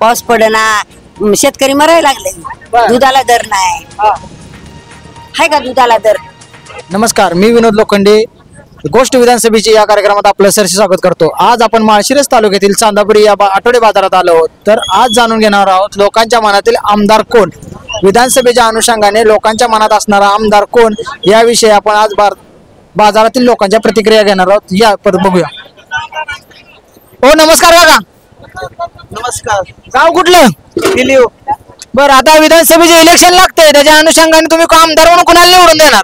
पाऊस पडना, शेतकरी मरायला लागले, दुधाला दर नाही, हाय का दुधाला दर? नमस्कार, मी विनोद लोखंडे, गोष्ट विधानसभेची या कार्यक्रमात आपलं सरसे स्वागत करतो। आज आपण माळशिरस तालुक्यातील चांदापुरी या आठवडे बाजारात आलो आहोत। तर आज जाणून घेणार आहोत लोकांच्या मनातील आमदार कोण, विधानसभेच्या अनुषंगाने लोकांच्या मनात असणारा आमदार कोण याविषयी आपण आज बाजारातील लोकांच्या प्रतिक्रिया घेणार आहोत। या परत बघूया। हो नमस्कार काका। नमस्कार। गाव कुठलं? दिलीव। बरं, आता विधानसभेचे इलेक्शन लागते, त्याच्या अनुषंगाने तुम्ही आमदार म्हणून कुणाला निवडून देणार?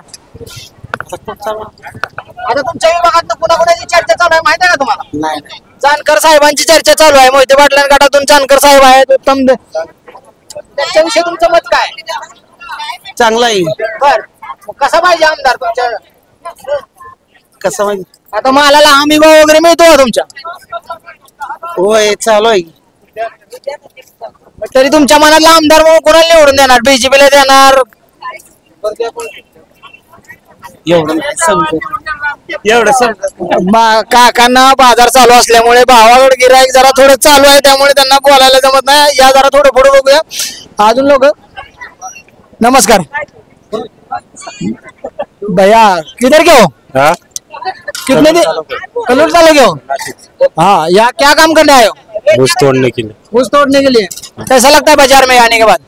आता तुमच्या विभागात कुणाकुणाची चर्चा चालू आहे माहिती आहे का तुम्हाला? नाही जानकर साहेबांची चर्चा चालू आहे। मोहिते पाटलां गटातून जानकर साहेब आहेत, उत्तम त्याच्याविषयी तुमचं मत काय? चांगला आहे। बर, कसा पाहिजे आमदार तुमच्या? कसं माहिती? आता मालाला हमी भाव वगैरे मिळतो का तुमच्या? होय चालू आहे। तरी तुमच्या मनातला आमदार म्हणून कोणाला निवडून देणार? बीजेपीला देणार? एवढं समजत काकांना बाजार चालू असल्यामुळे भावाकडे गिराईक जरा थोडं चालू आहे, त्यामुळे त्यांना बोलायला जमत नाही। या जरा थोडं पुढे बघूया अजून लोक। नमस्कार भैया, किधर के हो? कितने दिन कलर चालू के हो? हाँ, यहाँ क्या काम करने आए हो? घूस तोड़ने के लिए। घूस तोड़ने के लिए। कैसा लगता है बाजार में आने के बाद?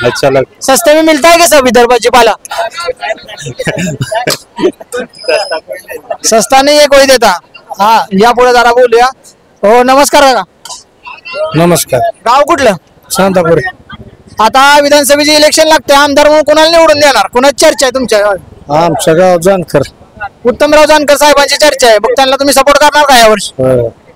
अच्छा लगता सस्ते में मिलता है क्या सब इधर भाजीपाला? सस्ता नहीं है कोई देता। हाँ, या पुढे जरा बोलूया। हो नमस्कार काका। नमस्कार। गाव कुठलं? चांदापुरी। आता विधानसभेचे इलेक्शन लागते, आमदार म्हणून कोणाला निवडून देणार? कोणाची चर्चा आहे तुमच्या? आमचं गाव जानकर। उत्तमराव जानकर साहेबांची चर्चा आहे, मग त्यांना तुम्ही सपोर्ट करणार का यावर्षी?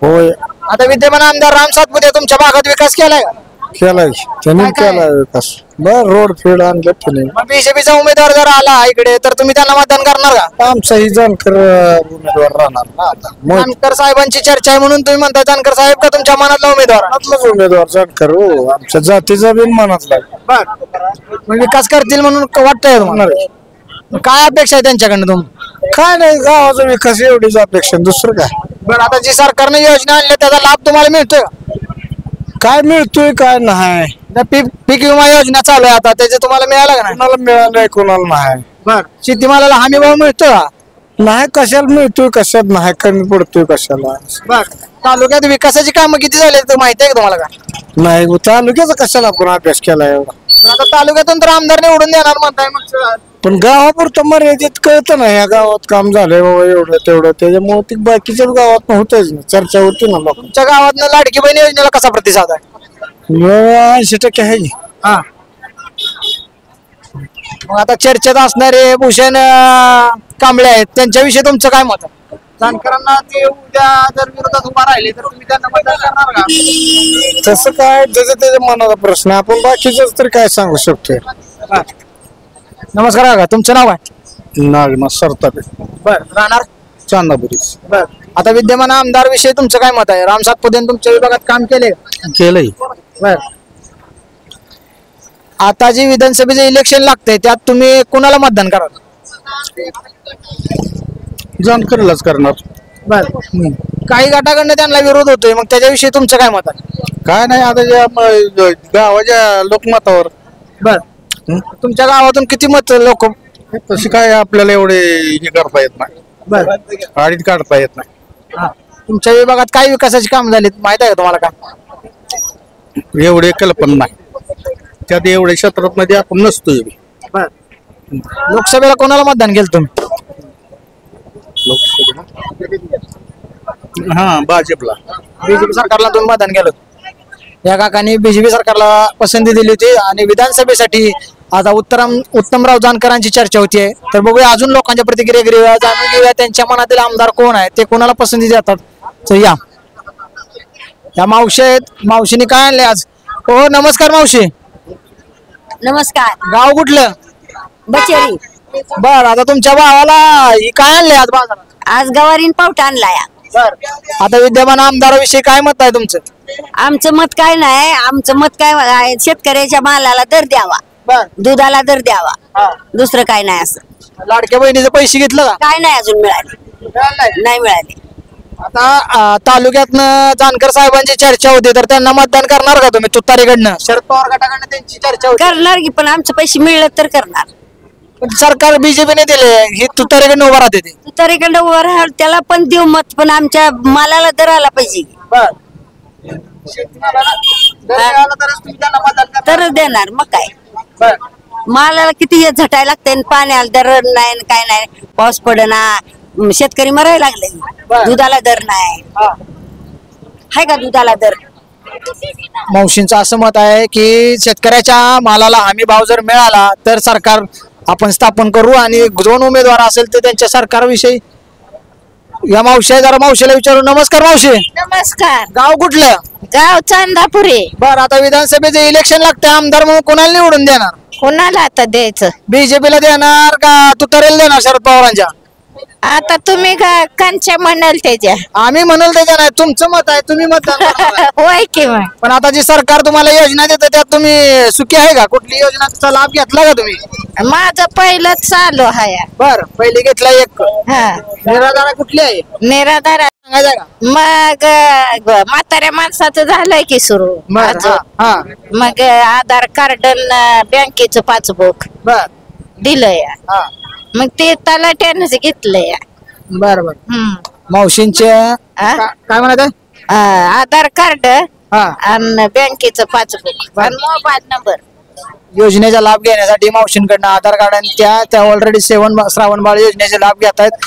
होय। आता विद्यमान आमदार राम सातपुते तुमच्या भागात विकास केलाय का? केलाय, त्यांनी काय काय? केलाय विकास। बर, रोड फीड आणलं त्यांनी। मग बीजेपीचा उमेदवार जर आला इकडे तर तुम्ही त्यांना मतदान करणार का? आमचाही जानकर उमेदवार राहणार ना आता। जानकर साहेबांची चर्चा आहे म्हणून तुम्ही म्हणता जानकर साहेब का तुमच्या मनातला उमेदवार? मनातलाच उमेदवार जानकर हो, आमच्या जातीचा बिन मनातला। मग विकास करतील म्हणून वाटतंय तुम्हाला? काय अपेक्षा आहे त्यांच्याकडनं तुम्ही? काय नाही, गावाचा विकास एवढीच अपेक्षा, दुसरं काय? बरं, आता जी सरकारने योजना आणल्या त्याचा लाभ तुम्हाला मिळतोय का? काय मिळतोय काय नाही? पीक विमा योजना चालू आहे आता, त्याचे तुम्हाला मिळाला का नाही? कोणाला मिळालंय कोणाला नाही? बर, शेतीमालाला हमी भाव मिळतोय का? नाही, कशाला मिळतोय कशात नाही, कमी पडतोय कशाला? बर, तालुक्यात विकासाची कामं किती झाली ते माहिती आहे का तुम्हाला? का नाही, तालुक्याचा कशाला आपण अभ्यास केला एवढा? पण आता तालुक्यातून तर आमदार निवडून देणार म्हणताय, मग पण गावापुरतं मर्यादित कळतं ना, या गावात काम झालंय बाबा एवढं तेवढं, त्याच्यामुळे ती बाकीच्या गावात होतच ना, चर्चा होती ना लोक। तुमच्या गावात लाडकी बहीण योजनेला कसा प्रतिसाद आहे? 80% आहे की। हा, मग आता चर्चेत असणारे भूषण कांबळे आहेत, त्यांच्याविषयी तुमचं काय मत आहे? जानकरांना ते उद्या जर विरोधात उभा राहिले तर तुम्ही त्यांना मतदान करणार का? तसं काय, ज्याच्या त्याच्या मनाचा प्रश्न, आपण बाकीच तरी काय सांगू शकतोय? नमस्कार काका, तुमचं नाव आहे? नागनाथ सरतापे। बर, राहणार चांदापुरी। बर, आता विद्यमान आमदार विषयी तुमचं काय मत आहे? राम सातपुते तुमच्या विभागात काम केले? केलंय। बर, आता जे विधानसभेचे इलेक्शन लागते त्यात तुम्ही कुणाला मतदान कराल? जानकरलाच करणार। बर, काही गटाकडनं त्यांना विरोध होतोय, मग त्याच्याविषयी तुमचं काय मत आहे? काय नाही, आता ज्या गावाच्या लोकमतावर। बर, तुमच्या गावातून किती मत लोक? तशी काय आपल्याला एवढे हे करता येत नाही, बर, आडीत काढता येत नाही। तुमच्या विभागात काय विकासाची काम झाली माहित आहे का तुम्हाला? का एवढे कल्पना नाही, त्यात एवढ्या क्षेत्रात मध्ये आपण नसतोय। बर, लोकसभेला कोणाला मतदान केलं तुम्ही? हा, भाजपला। बीजेपी सरकारला तुम्ही मतदान केलं? या काकांनी बीजेपी सरकारला पसंती दिली होती आणि विधानसभेसाठी आता उत्तमराव जानकरांची चर्चा होतीये। तर बघूया अजून लोकांच्या प्रतिक्रिया घेऊया, जाणून घेऊया त्यांच्या मनातील आमदार कोण आहे, ते कोणाला पसंती देतात। तर या मावशी आहेत, मावशीने काय आणले आज? हो नमस्कार मावशी। नमस्कार। गाव कुठलं? बचेरी। बर, आता तुमच्या भावाला काय आणले आज बाजारात? आज गवारीन पावटा आणलाय। बर, आता विद्यमान आमदाराविषयी काय मत आहे तुमचं? आमचं मत काय नाही, आमचं मत काय आहे, शेतकऱ्याच्या मालाला दर द्यावा, बर, दुधाला दर द्यावा, दुसरं काय नाही। असं लाडक्या बहिणीचे पैसे घेतलं का? काय नाही अजून मिळाले, नाही मिळाले। आता तालुक्यातनं जानकर साहेबांची चर्चा होती तर त्यांना मतदान करणार का तुम्ही तुतारीकडनं शरद पवार गटाकडनं त्यांची चर्चा होती करणार की पण आमचे पैसे मिळलं तर करणार पण सरकार बीजेपीने दिले ही तुतारीकडनं उभा राहते ते तू तर इकडं उभं राहा त्याला पण देऊ मत पण आमच्या मालाला दर आला पाहिजे तरच देणार मग काय मालाला किती हे झटायला लागतंय आणि पाण्याला दर नाही आणि काय नाही पाऊस पडेना शेतकरी मरायला लागले दुधाला दर नाही हाय का दुधाला दर मावशींचं असं मत आहे की शेतकऱ्याच्या मालाला हमी भाव जर मिळाला तर सरकार आपण स्थापन करू आणि दोन उमेदवार असेल तर त्यांच्या सरकारविषयी या मावशी आहे, जरा मावशीला विचारू. नमस्कार मावशी, नमस्कार. गाव कुठलं? गाव चांदापुरी. बर, आता विधानसभेचे इलेक्शन लागते, आमदार म्हणून कोणाला निवडून देणार? कोणाला आता द्यायचं? बीजेपीला देणार का तुतारेला देणार शरद पवारांच्या? आता तुम्ही कंच्या म्हणाल त्याच्या. आम्ही म्हणाल त्याच्या नाही, तुमचं मत आहे, तुम्ही मतदान करणार आहे. होय की मग. पण आता जी सरकार तुम्हाला योजना देतं त्यात तुम्ही सुखी आहे का? कुठली योजनाचा लाभ घेतला का तुम्ही? माझं पहिलंच चालू आहे. बर, पहिली घेतला एक. हा, निराधार कुठली आहे निराधार. सांगायचं का? मग म्हाताऱ्या माणसाचं झालंय की सुरू. बर, हा, मग आधार कार्ड बँकेचं पासबुक बर, दिलंय. हा, मग ते तलाट्यानंच घेतलंय. बर, बर. मावशींचे काय म्हणत आहे? आधार कार्ड हा, आणि बँकेचं पासबुक आणि मोबाईल नंबर. योजनेचा लाभ घेण्यासाठी मावशींकडनं आधार कार्ड आणि त्या ऑलरेडी श्रावण बाळ योजनेचे लाभ घेत आहेत.